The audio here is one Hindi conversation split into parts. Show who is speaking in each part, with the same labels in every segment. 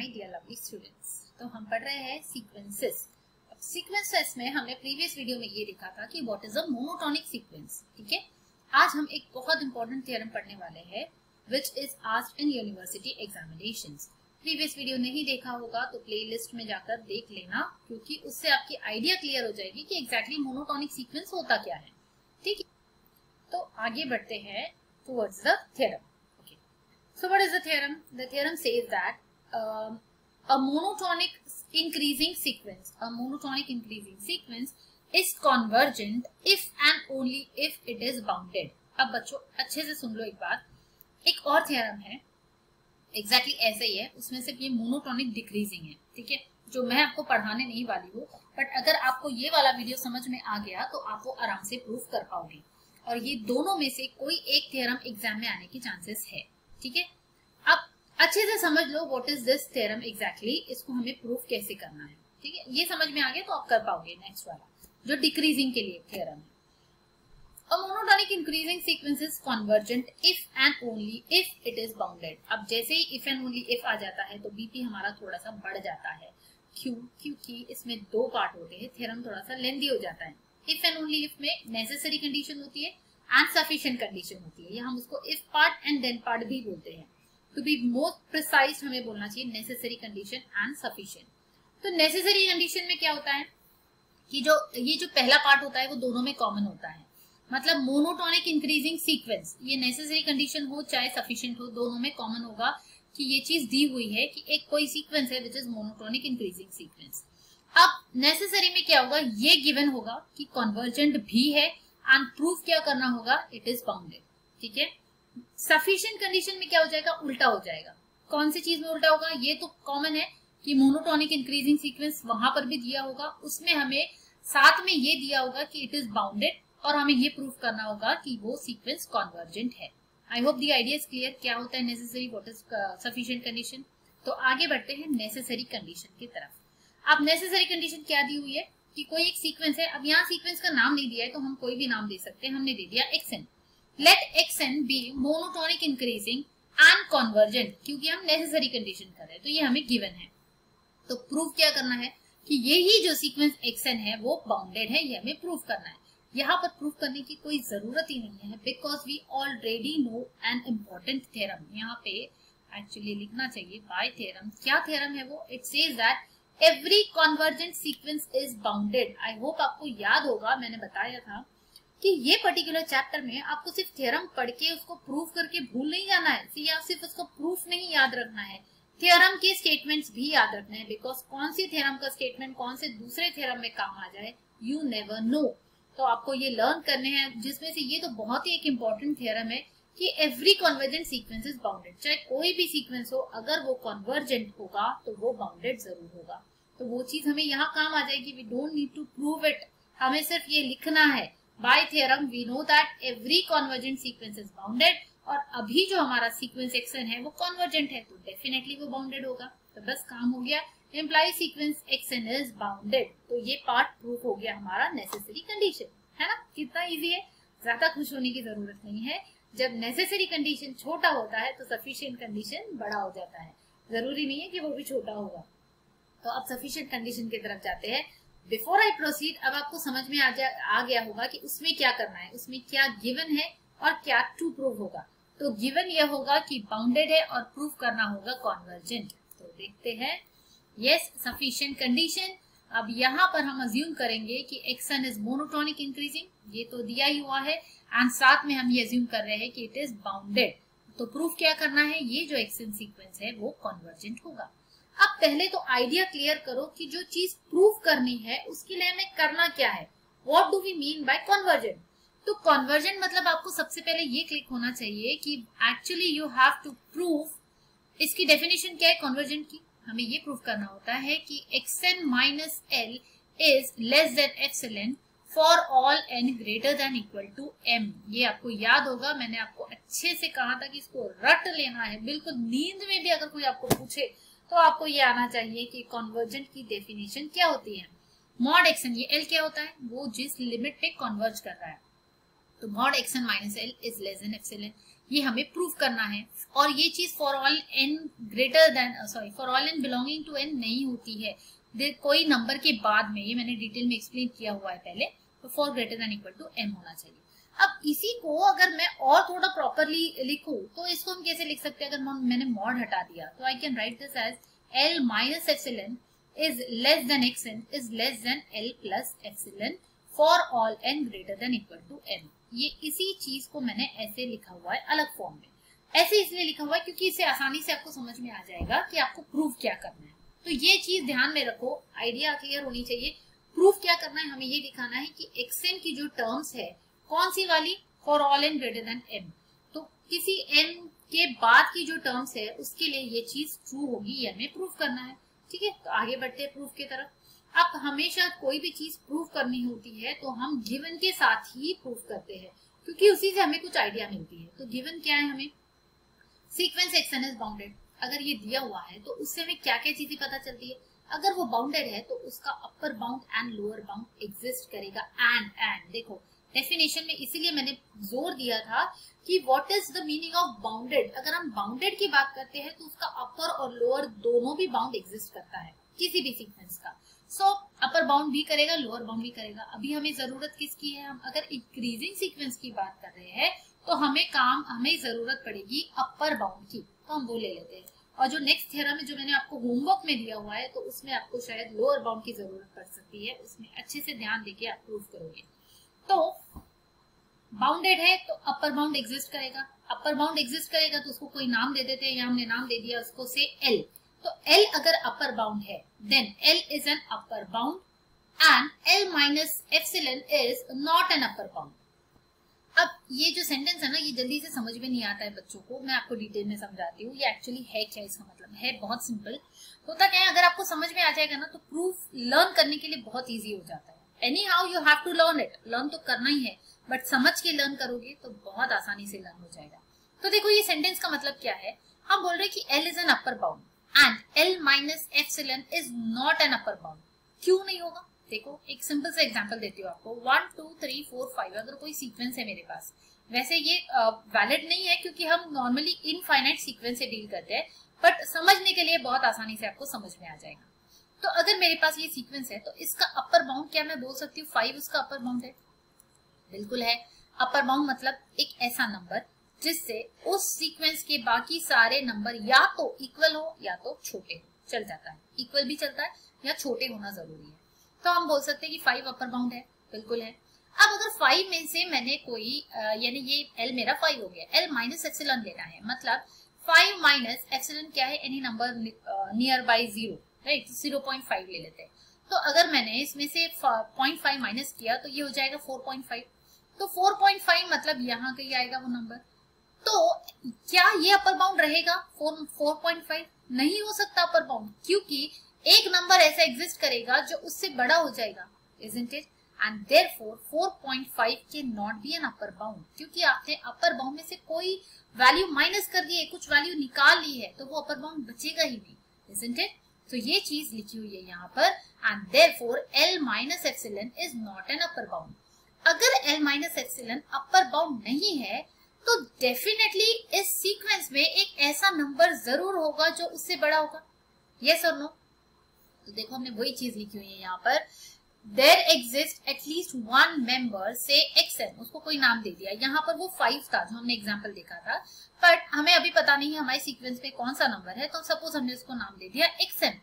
Speaker 1: My dear lovely students. तो हम पढ़ रहे हैं सीक्वेंसेस। अब सीक्वेंसेस में हमने प्रीवियस वीडियो में ये देखा था कि what is a monotonic sequence. ठीक है, आज हम एक बहुत इंपॉर्टेंट थ्योरम पढ़ने वाले हैं which is asked in university examinations. Previous video नहीं देखा होगा तो प्लेलिस्ट में जाकर देख लेना, क्योंकि उससे आपकी आइडिया क्लियर हो जाएगी कि एग्जैक्टली मोनोटोनिक सीक्वेंस होता क्या है। ठीक है, तो आगे बढ़ते हैं towards the theorem. So what is the theorem? The theorem says that a monotonic increasing sequence is convergent if and only if it is bounded. अब बच्चों अच्छे से सुन लो एक बार। एक और थ्योरम है एग्जैक्टली ऐसे ही है, उसमें सिर्फ ये मोनोटोनिक डिक्रीजिंग है। ठीक है, जो मैं आपको पढ़ाने नहीं वाली हूँ, बट अगर आपको ये वाला वीडियो समझ में आ गया तो आप वो आराम से प्रूफ कर पाओगे। और ये दोनों में से कोई एक थ्योरम एग्जाम में आने की चांसेस है। ठीक है, अब अच्छे से समझ लो what is this theorem exactly, इसको हमें प्रूफ कैसे करना है। ठीक है, ये समझ में आ गया तो आप कर पाओगे नेक्स्ट वाला जो डिक्रीजिंग के लिए थ्योरम है। A monotonic increasing sequence is convergent if and only if it is bounded। अब जैसे ही if and only if आ जाता है तो बीपी हमारा थोड़ा सा बढ़ जाता है। क्यों? क्योंकि इसमें दो पार्ट होते हैं, थ्योरम थोड़ा सा लेंथी हो जाता है। if and only if में नेसेसरी कंडीशन होती है एंड सफिशिएंट कंडीशन होती है, या हम उसको if part and then part भी बोलते हैं। टू बी मोर प्रिसाइज हमें बोलना चाहिए नेसेसरी कंडीशन एंड सफिशिएंट। तो नेसेसरी कंडीशन में क्या होता है कि ये जो पहला पार्ट होता है वो दोनों में कॉमन होता है। मतलब मोनोटोनिक इंक्रीजिंग सीक्वेंस, ये नेसेसरी कंडीशन हो चाहे सफिशिएंट हो, दोनों में कॉमन होगा कि ये चीज दी हुई है कि एक कोई सीक्वेंस है which is monotonic increasing sequence. अब नेसेसरी में क्या होगा, ये गिवन होगा कि कन्वर्जेंट भी है एंड प्रूफ क्या करना होगा, इट इज बाउंडेड। ठीक है, सफिशिएंट कंडीशन में क्या हो जाएगा, उल्टा हो जाएगा। कौन सी चीज में उल्टा होगा, ये तो कॉमन है कि मोनोटोनिक इंक्रीजिंग सीक्वेंस वहां पर भी दिया होगा, उसमें हमें साथ में ये दिया होगा कि इट इज बाउंडेड, और हमें ये प्रूफ करना होगा कि वो सीक्वेंस कन्वर्जेंट है। I hope the idea is clear क्या होता है necessary, what is sufficient condition. तो आगे बढ़ते हैं नेसेसरी कंडीशन की तरफ। अब नेसेसरी कंडीशन क्या दी हुई है कि कोई एक सीक्वेंस है। अब यहाँ सीक्वेंस का नाम नहीं दिया है तो हम कोई भी नाम दे सकते हैं, हमने दे दिया xn। Let xn be monotonic increasing and convergent, क्योंकि हम नेसेसरी कंडीशन कर रहे हैं तो ये हमें गिवन है। तो प्रूफ क्या करना है कि यही जो सीक्वेंस xn है वो बाउंडेड है, ये हमें प्रूफ करना है। यहाँ पर प्रूफ करने की कोई जरूरत ही नहीं है, because we already know an important theorem. यहाँ पे एक्चुअली लिखना चाहिए बाय थ्योरम। क्या थ्योरम है वो? It says that every convergent sequence is bounded. I hope आपको याद होगा, मैंने बताया था कि ये पर्टिकुलर चैप्टर में आपको सिर्फ थ्योरम पढ़ के उसको प्रूफ करके भूल नहीं जाना है, या सिर्फ उसको प्रूफ नहीं याद रखना है, थ्योरम के स्टेटमेंट्स भी याद रखना है। बिकॉज कौन सी थ्योरम का स्टेटमेंट कौन से दूसरे थ्योरम में काम आ जाए, यू नेवर नो। तो आपको ये लर्न करने हैं, जिसमें से ये तो बहुत ही एक इम्पोर्टेंट थ्योरम है कि every convergent sequence is bounded. चाहे कोई भी सीक्वेंस हो, अगर वो कन्वर्जेंट होगा तो वो बाउंडेड जरूर होगा। तो वो चीज हमें यहाँ काम आ जाएगी। We don't need to prove it, हमें सिर्फ ये लिखना है by theorem we know that every convergent sequence is bounded। और अभी जो हमारा सीक्वेंस xn है वो convergent है तो डेफिनेटली वो बाउंडेड होगा। तो बस काम हो गया, implies sequence xn is bounded। तो ये पार्ट प्रूफ हो गया हमारा नेसेसरी कंडीशन, है ना। कितना इजी है, ज्यादा खुश होने की जरूरत नहीं है। जब नेसेसरी कंडीशन छोटा होता है तो सफिशिएंट कंडीशन बड़ा हो जाता है, जरूरी नहीं है कि वो भी छोटा होगा। तो अब सफिशिएंट कंडीशन की तरफ जाते हैं। बिफोर आई प्रोसीड, अब आपको समझ में आ गया होगा कि उसमें क्या करना है, उसमें क्या गिवन है और क्या टू प्रूव होगा। तो गिवन यह होगा कि बाउंडेड है और प्रूव करना होगा कन्वर्जेंट। तो देखते हैं, यस सफिशिएंट कंडीशन। अब यहाँ पर हम अज्यूम करेंगे कि xn इज मोनोटोनिक इंक्रीजिंग, ये तो दिया ही हुआ है, एंड साथ में हम ये अज्यूम कर रहे हैं कि इट इज बाउंडेड। तो प्रूफ क्या करना है, ये जो xn सीक्वेंस है वो कन्वर्जेंट होगा। अब पहले तो आइडिया क्लियर करो कि जो चीज प्रूव करनी है उसके लिए हमें करना क्या है। What do we mean by convergent? तो कन्वर्जेंट मतलब आपको सबसे पहले ये क्लिक होना चाहिए कि actually you have to prove. इसकी डेफिनेशन क्या है कन्वर्जेंट की? हमें ये प्रूव करना होता है कि xn minus l is less than epsilon for all n greater than equal to m। ये आपको याद होगा, मैंने आपको अच्छे से कहा था कि इसको रट लेना है। बिल्कुल नींद में भी अगर कोई आपको पूछे तो आपको ये आना चाहिए कि कन्वर्जेंट की डेफिनेशन क्या होती है। मॉड xn, ये l क्या होता है, वो जिस लिमिट पे कन्वर्ज कर रहा है। तो mod xn minus l is less than epsilon, ये हमें प्रूव करना है। और ये चीज for all n greater than for all n belonging to n नहीं होती है, कोई नंबर के बाद में, ये मैंने डिटेल में एक्सप्लेन किया हुआ है पहले, तो for greater than equal to n होना चाहिए। अब इसी को अगर मैं और थोड़ा प्रॉपरली लिखूं तो इसको हम कैसे लिख सकते हैं? अगर मैंने मॉड हटा दिया तो I can write this as L minus epsilon is less than xn is less than L plus epsilon for all n greater than equal to n। ये इसी चीज को मैंने ऐसे लिखा हुआ है अलग फॉर्म में। ऐसे इसलिए लिखा हुआ है क्योंकि इससे आसानी से आपको समझ में आ जाएगा कि आपको प्रूफ क्या करना है। तो ये चीज ध्यान में रखो, आइडिया क्लियर होनी चाहिए। प्रूफ क्या करना है, हमें ये दिखाना है कि xn की जो टर्म्स है कौन सी वाली, for all n greater then m। तो किसी n के बाद की जो टर्म्स है उसके लिए ये चीज ट्रू होगी, ये हमें प्रूफ करना है। ठीक है, तो आगे बढ़ते हैं प्रूफ की तरफ। अब हमेशा कोई भी चीज प्रूफ करनी होती है तो हम गिवन के साथ ही प्रूफ करते हैं, क्योंकि उसी से हमें कुछ आइडिया मिलती है। तो गिवन क्या है, हमें सीक्वेंस xn इज बाउंडेड, अगर ये दिया हुआ है तो उससे हमें क्या क्या चीजें पता चलती है। अगर वो बाउंडेड है तो उसका अपर bound and lower bound exist करेगा। एंड देखो डेफिनेशन में इसीलिए मैंने जोर दिया था कि what is the meaning of bounded. अगर हम बाउंडेड की बात करते हैं तो उसका अपर और लोअर दोनों भी बाउंड एग्जिस्ट करता है किसी भी सीक्वेंस का। सो अपर बाउंड भी करेगा, लोअर बाउंड भी करेगा। अभी हमें जरूरत किसकी है, हम अगर इंक्रीजिंग सीक्वेंस की बात कर रहे हैं तो हमें जरूरत पड़ेगी अपर बाउंड की, तो हम वो ले लेते हैं। और जो नेक्स्ट थ्योरम है जो मैंने आपको होमवर्क में दिया हुआ है तो उसमें आपको शायद लोअर बाउंड की जरूरत पड़ सकती है, उसमें अच्छे से ध्यान देके आप प्रूफ करोगे। तो बाउंडेड है तो अपर बाउंड एग्जिस्ट करेगा, अपर बाउंड एग्जिस्ट करेगा तो उसको कोई नाम दे देते हैं, या हमने नाम दे दिया उसको से L। तो L अगर अपर बाउंड है then L is an upper bound and L minus epsilon is not an upper bound. अब ये जो सेंटेंस है ना, ये जल्दी से समझ में नहीं आता है बच्चों को, मैं आपको डिटेल में समझाती हूँ ये एक्चुअली है क्या, इसका मतलब है बहुत सिंपल। होता क्या है, अगर आपको समझ में आ जाएगा ना तो प्रूफ लर्न करने के लिए बहुत ईजी हो जाता है। Anyhow you have to learn it, learn तो करना ही है, बट समझ के लर्न करोगे तो बहुत आसानी से लर्न हो जाएगा। तो देखो ये सेंटेंस का मतलब क्या है, हम बोल रहे हैं कि L is an upper bound and L minus epsilon is not an upper bound. क्यों नहीं होगा, देखो एक सिंपल सा एग्जांपल देती हूँ आपको। 1 2 3 4 5 अगर कोई सीक्वेंस है मेरे पास, वैसे ये वैलिड नहीं है क्योंकि हम नॉर्मली इनफाइनाइट सीक्वेंस से डील करते हैं, बट समझने के लिए बहुत आसानी से आपको समझ में आ जाएगा। तो अगर मेरे पास ये सीक्वेंस है तो इसका अपर बाउंड क्या मैं बोल सकती हूँ 5 उसका अपर बाउंड है? बिल्कुल है। अपर बाउंड मतलब एक ऐसा नंबर जिससे उस सीक्वेंस के बाकी सारे नंबर या तो इक्वल हो या तो छोटे हो, चल जाता है, इक्वल भी चलता है या छोटे होना जरूरी है। तो हम बोल सकते हैं कि 5 अपर बाउंड है, बिल्कुल है। अब अगर 5 में से मैंने कोई यानी ये L मेरा 5 हो गया, L माइनस एप्सिलॉन लेना है, मतलब 5 माइनस एप्सिलॉन क्या है, any number near by 0, right, 0.5 ले लेते हैं। तो अगर मैंने इसमें से 0.5 माइनस किया तो ये हो जाएगा 4.5। तो 4.5 मतलब यहाँ कहीं आएगा वो नंबर। तो क्या ये अपर बाउंड रहेगा 4.5? नहीं हो सकता अपर बाउंड, क्योंकि एक नंबर ऐसा एग्जिस्ट करेगा जो उससे बड़ा हो जाएगा, isn't it? And therefore 4.5 can not be N upper bound, क्योंकि आपने अपर बाउंड में से कोई वैल्यू माइनस कर दी है, कुछ वैल्यू निकाल ली है, तो वो अपर बाउंड बचेगा ही नहीं, isn't it? तो ये चीज लिखी हुई है यहाँ पर, and therefore L minus epsilon is not an upper bound. अगर L minus epsilon upper bound नहीं है तो डेफिनेटली इस सीक्वेंस में एक ऐसा नंबर जरूर होगा जो उससे बड़ा होगा, यस और नो? तो देखो हमने वही चीज लिखी हुई है यहाँ पर, there exist at least one member say xn, उसको कोई नाम दे दिया, यहाँ पर वो 5 था जो हमने एग्जांपल देखा था, बट हमें अभी पता नहीं है हमारे सीक्वेंस में कौन सा नंबर है, तो सपोज हमने उसको नाम दे दिया xn।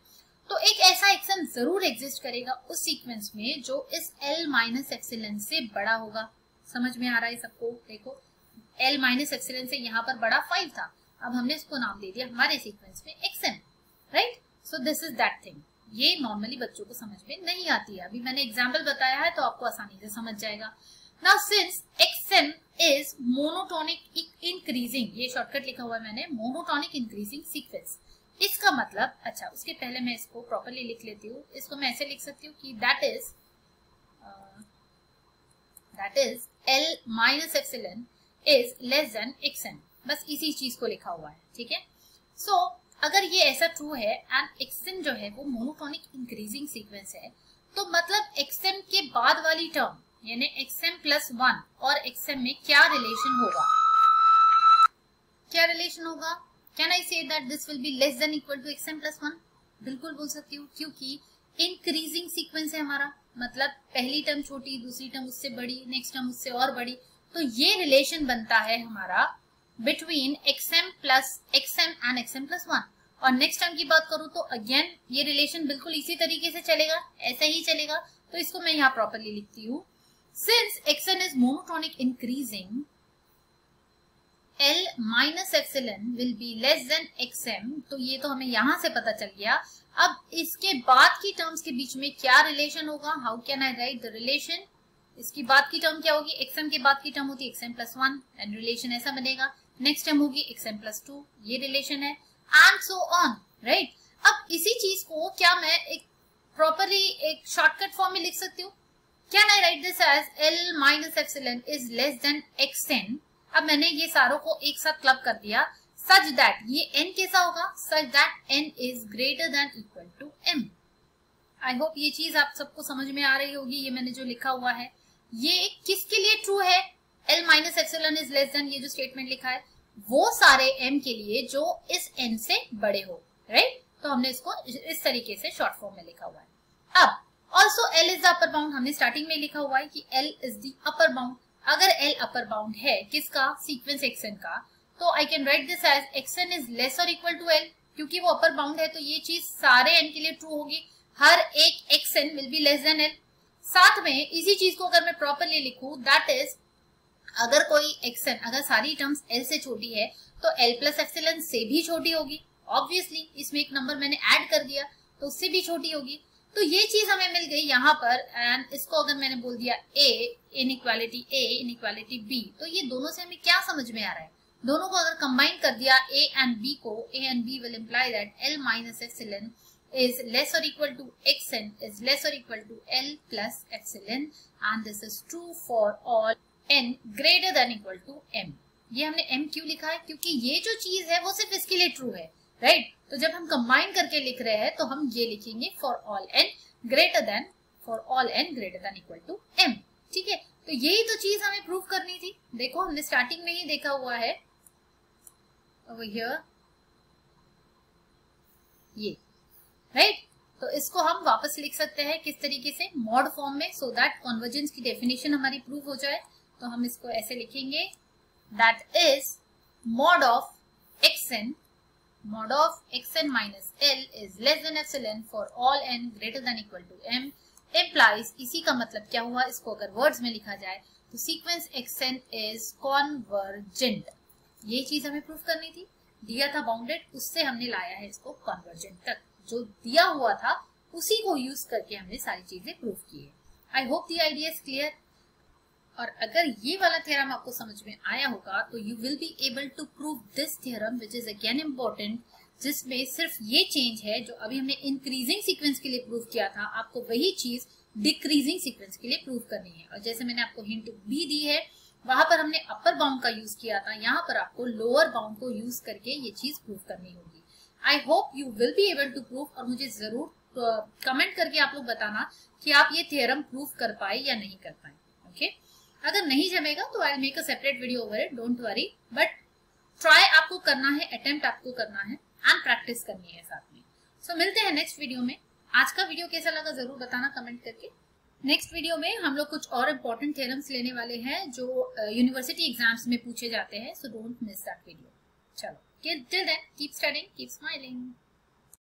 Speaker 1: तो एक ऐसा xn जरूर एग्जिस्ट करेगा उस सीक्वेंस में जो इस L माइनस एप्सिलॉन से बड़ा होगा। समझ में आ रहा है सबको? देखो L माइनस एप्सिलॉन से यहाँ पर बड़ा 5 था, अब हमने इसको नाम दे दिया हमारे सीक्वेंस में xn, right? So this is that thing. ये नॉर्मली बच्चों को समझ में नहीं आती है, अभी मैंने एग्जाम्पल बताया है तो आपको आसानी से समझ जाएगा। Now since xn is monotonic increasing, ये शॉर्टकट लिखा हुआ है मैंने, मोनोटोनिक इंक्रीजिंग सीक्वेंस, इसका मतलब, अच्छा उसके पहले मैं इसको प्रॉपर्ली लिख लेती हूँ। इसको मैं ऐसे लिख सकती हूँ कि that is L minus epsilon is less than xn, बस इसी चीज को लिखा हुआ है, ठीक है? सो अगर ये ऐसा ट्रू है एंड xn जो है वो मोनोटोनिक इंक्रीजिंग सीक्वेंस है, तो मतलब xm के बाद वाली टर्म यानी xm प्लस 1 और xm में क्या रिलेशन होगा, क्या रिलेशन होगा? Can I say that this will be less than equal to xm plus 1? बिल्कुल बोल सकती हूँ, क्योंकि इंक्रीजिंग सीक्वेंस है हमारा, मतलब पहली टर्म छोटी, दूसरी टर्म उससे बड़ी, नेक्स्ट टर्म उससे और बड़ी, तो ये रिलेशन बनता है हमारा between xm and xm plus 1। और नेक्स्ट टर्म की बात करूं तो अगेन ये रिलेशन बिल्कुल इसी तरीके से चलेगा, ऐसा ही चलेगा। तो इसको मैं यहाँ प्रॉपरली लिखती हूँ, since xn is monotonic increasing, L minus epsilon will be less then xm। तो ये तो हमें यहां से पता चल गया। अब इसके बाद की टर्म्स के बीच में क्या रिलेशन होगा? How can I right the relation? इसकी बाद की टर्म क्या होगी? xm के बाद की टर्म होती है xm प्लस 1 एंड रिलेशन ऐसा बनेगा। नेक्स्ट टर्म होगी xm प्लस 2, ये रिलेशन है, एंड सो ऑन, राइट। अब इसी चीज को क्या मैं एक प्रॉपरली एक शॉर्टकट फॉर्म में लिख सकती हूँ? Can I write this as L minus epsilon is less than xn। अब मैंने ये सारों को एक साथ क्लब कर दिया सच दैट ये n कैसा होगा? Such that n is greater than equal to m। I hope ये चीज आप सबको समझ में आ रही होगी। ये मैंने जो लिखा हुआ है ये किसके लिए ट्रू है? L minus epsilon is less then, ये जो स्टेटमेंट लिखा है वो सारे m के लिए जो इस n से बड़े हो, राइट। तो हमने इसको इस तरीके से शॉर्ट फॉर्म में लिखा हुआ है। अब also L is the upper bound, हमने स्टार्टिंग में लिखा हुआ है कि L is the upper bound. अगर L अपर बाउंड है किसका? सीक्वेंस xn का, तो I can write this as xn is less और इक्वल टू L। क्योंकि वो अपर बाउंड है तो ये चीज सारे n के लिए ट्रू होगी, हर एक xn will be less than L। साथ में इसी चीज को अगर मैं प्रॉपरली लिखूं, दैट इज अगर कोई xn, अगर सारी टर्म्स L से छोटी है तो L प्लस एप्सिलॉन से भी छोटी होगी। ऑब्वियसली इसमें एक नंबर मैंने ऐड कर दिया तो उससे भी छोटी होगी। तो ये चीज हमें मिल गई यहाँ पर, एंड इसको अगर मैंने बोल दिया A इनइक्वालिटी B, तो ये दोनों से हमें क्या समझ में आ रहा है? दोनों को अगर कंबाइन कर दिया A एंड B को, A and B will imply that L minus epsilon is less or equal to xn is less or equal to L plus epsilon, and this is true for all n greater than equal to m। ये हमने m क्यों लिखा है? क्योंकि ये जो चीज है वो सिर्फ इसके लिए ट्रू है, राइट। तो जब हम कंबाइन करके लिख रहे हैं तो हम ये लिखेंगे for all n greater than equal to m, ठीक है। तो यही तो चीज हमें प्रूव करनी थी। देखो हमने स्टार्टिंग में ही देखा हुआ है over here, ये, राइट। तो इसको हम वापस लिख सकते हैं किस तरीके से? मॉड फॉर्म में, सो दैट कन्वर्जेंस की डेफिनेशन हमारी प्रूव हो जाए। तो हम इसको ऐसे लिखेंगे, that is mod of xn minus L is less than epsilon for all n greater than equal to m, implies, इसी का मतलब क्या हुआ? इसको अगर वर्ड्स में लिखा जाए तो सीक्वेंस xn इज कॉन्वर्जेंट। ये चीज हमें प्रूव करनी थी। दिया था बाउंडेड, उससे हमने लाया है इसको कॉन्वर्जेंट तक। जो दिया हुआ था उसी को यूज करके हमने सारी चीजें प्रूव की है। I hope the idea is clear. और अगर ये वाला थ्योरम आपको समझ में आया होगा तो you will be able to prove this theorem which is again important, जिसमें सिर्फ ये चेंज है जो अभी हमने इंक्रीजिंग सीक्वेंस के लिए प्रूव किया था, आपको वही चीज डिक्रीजिंग सीक्वेंस के लिए प्रूव करनी है। और जैसे मैंने आपको हिंट भी दी है, वहां पर हमने अपर बाउंड का यूज किया था, यहाँ पर आपको लोअर बाउंड को यूज करके ये चीज प्रूव करनी होगी। I hope you will be able to prove, और मुझे जरूर कमेंट करके आप लोग बताना कि आप ये थ्योरम प्रूव कर पाए या नहीं कर पाए, ओके। अगर नहीं जमेगा तो I will make a separate video over it, don't worry, but try आपको करना है, अटेम्प्ट आपको करना है एंड प्रैक्टिस करनी है साथ में। सो मिलते हैं नेक्स्ट वीडियो में। आज का वीडियो कैसा लगा जरूर बताना कमेंट करके। नेक्स्ट वीडियो में हम लोग कुछ और इम्पोर्टेंट थ्योरम्स लेने वाले हैं जो यूनिवर्सिटी एग्जाम्स में पूछे जाते हैं, so don't miss that video. चलो, till then keep studying, keep smiling।